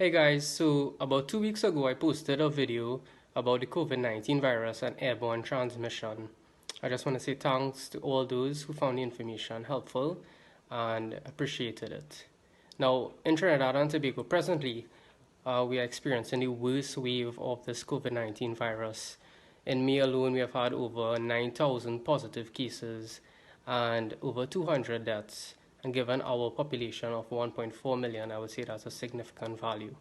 Hey guys, so about 2 weeks ago I posted a video about the COVID-19 virus and airborne transmission. I just want to say thanks to all those who found the information helpful and appreciated it. Now, in Trinidad and Tobago presently, we are experiencing the worst wave of this COVID-19 virus. In May alone, we have had over 9,000 positive cases and over 200 deaths. And given our population of 1.4 million, I would say that's a significant value.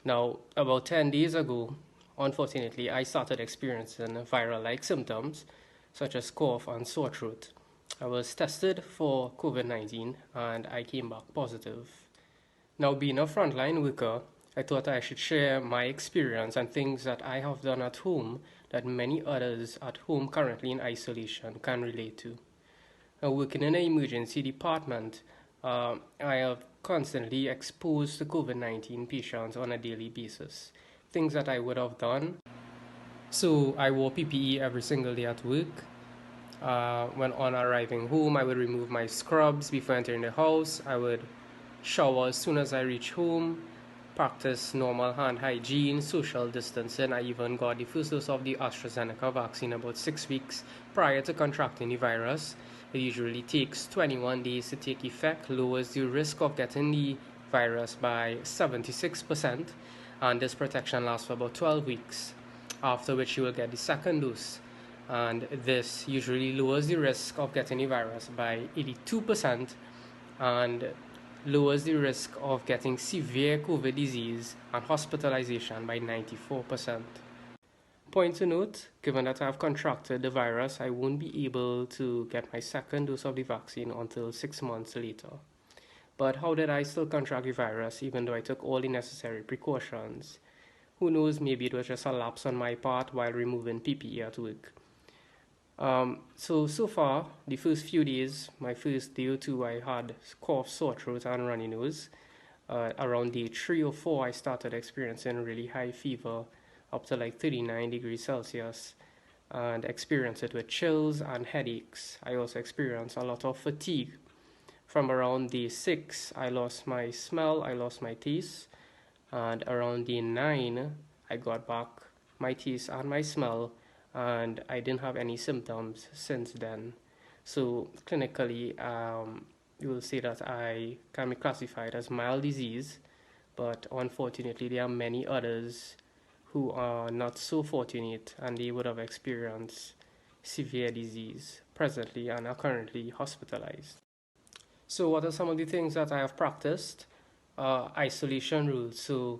Now, about 10 days ago, unfortunately, I started experiencing viral-like symptoms such as cough and sore throat. I was tested for COVID-19 and I came back positive. Now, being a frontline worker, I thought I should share my experience and things that I have done at home that many others at home currently in isolation can relate to. Working in an emergency department, I have constantly exposed to COVID-19 patients on a daily basis. Things that I would have done. So I wore PPE every single day at work. When on arriving home, I would remove my scrubs before entering the house. I would shower as soon as I reach home, practice normal hand hygiene, social distancing. I even got the first dose of the AstraZeneca vaccine about 6 weeks prior to contracting the virus. It usually takes 21 days to take effect, lowers the risk of getting the virus by 76%, and this protection lasts for about 12 weeks, after which you will get the second dose. And this usually lowers the risk of getting the virus by 82% and lowers the risk of getting severe COVID disease and hospitalization by 94%. Point to note, given that I have contracted the virus, I won't be able to get my second dose of the vaccine until 6 months later. But how did I still contract the virus even though I took all the necessary precautions? Who knows, maybe it was just a lapse on my part while removing PPE at work. So far, the first few days, my first day or two, I had cough, sore throat, and runny nose. Around day 3 or 4, I started experiencing really high fever, up to like 39 degrees Celsius, and experienced it with chills and headaches. I also experienced a lot of fatigue. From around day 6, I lost my smell, I lost my taste, and around day 9, I got back my taste and my smell, and I didn't have any symptoms since then. So clinically, you will say that I can be classified as mild disease, but unfortunately there are many others who are not so fortunate and they would have experienced severe disease presently and are currently hospitalized. So what are some of the things that I have practiced? Isolation rules, so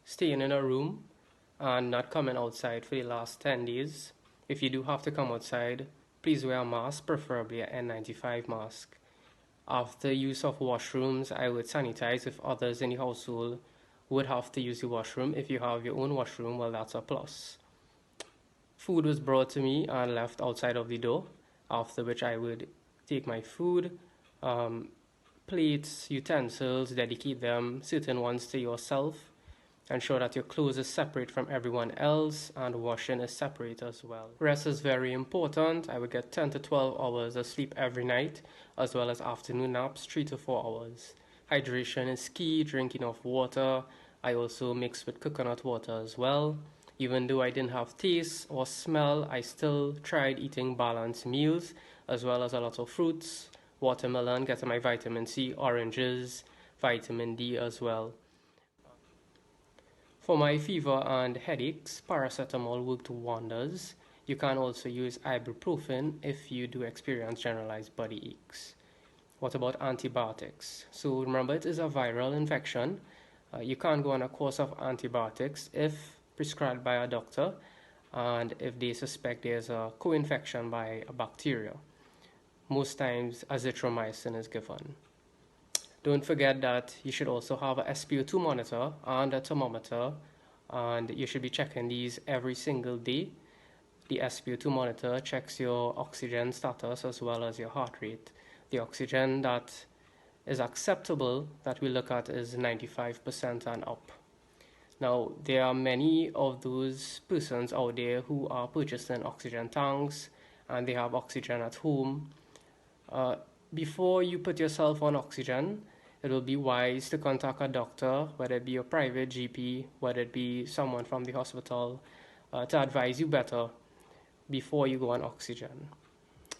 staying in a room and not coming outside for the last 10 days. If you do have to come outside, please wear a mask, preferably an N95 mask. After use of washrooms, I would sanitize if others in the household would have to use the washroom. If you have your own washroom, well, that's a plus. Food was brought to me and left outside of the door, after which I would take my food, plates, utensils, dedicate them, certain ones to yourself, ensure that your clothes is separate from everyone else, and washing is separate as well. Rest is very important. I would get 10 to 12 hours of sleep every night, as well as afternoon naps, 3 to 4 hours. Hydration is key, drinking of water. I also mix with coconut water as well. Even though I didn't have taste or smell, I still tried eating balanced meals, as well as a lot of fruits, watermelon, getting my vitamin C, oranges, vitamin D as well. For my fever and headaches, paracetamol worked wonders. You can also use ibuprofen if you do experience generalized body aches. What about antibiotics? So remember, it is a viral infection. You can't go on a course of antibiotics if prescribed by a doctor and if they suspect there's a co-infection by a bacteria. Most times azithromycin is given. Don't forget that you should also have a SpO2 monitor and a thermometer, and you should be checking these every single day. The SpO2 monitor checks your oxygen status as well as your heart rate. The oxygen that is acceptable that we look at is 95% and up. Now, there are many of those persons out there who are purchasing oxygen tanks and they have oxygen at home. Before you put yourself on oxygen, it will be wise to contact a doctor, whether it be a private GP, whether it be someone from the hospital, to advise you better before you go on oxygen.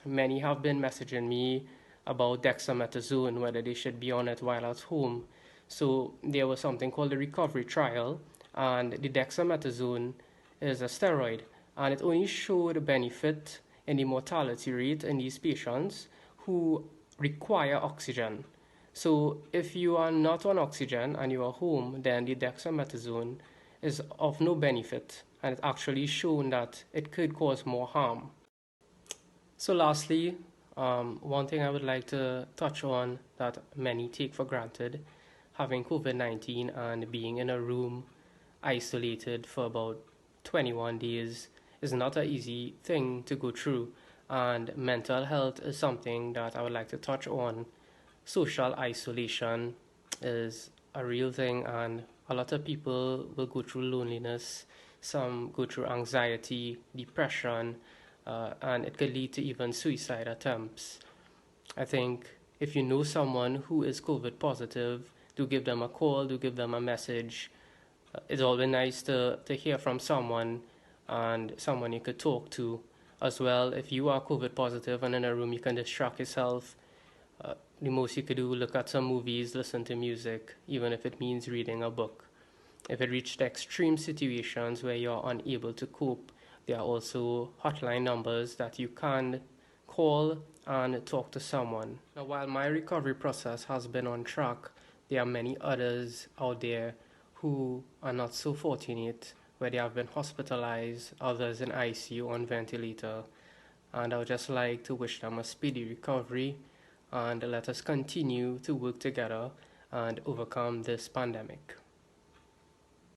Many have been messaging me about dexamethasone, whether they should be on it while at home. So there was something called the recovery trial, and the dexamethasone is a steroid, and it only showed a benefit in the mortality rate in these patients who require oxygen. So if you are not on oxygen and you are home, then the dexamethasone is of no benefit, and it's actually shown that it could cause more harm. So lastly, one thing I would like to touch on that many take for granted, having COVID-19 and being in a room isolated for about 21 days is not an easy thing to go through, and mental health is something that I would like to touch on. Social isolation is a real thing, and a lot of people will go through loneliness, some go through anxiety, depression, and it could lead to even suicide attempts. I think if you know someone who is COVID positive, do give them a call, do give them a message. It's always nice to hear from someone and someone you could talk to as well. If you are COVID positive and in a room, you can distract yourself. The most you could do, look at some movies, listen to music, even if it means reading a book. If it reached extreme situations where you're unable to cope, there are also hotline numbers that you can call and talk to someone. Now, while my recovery process has been on track, there are many others out there who are not so fortunate, where they have been hospitalized, others in ICU on ventilator. And I would just like to wish them a speedy recovery, and let us continue to work together and overcome this pandemic.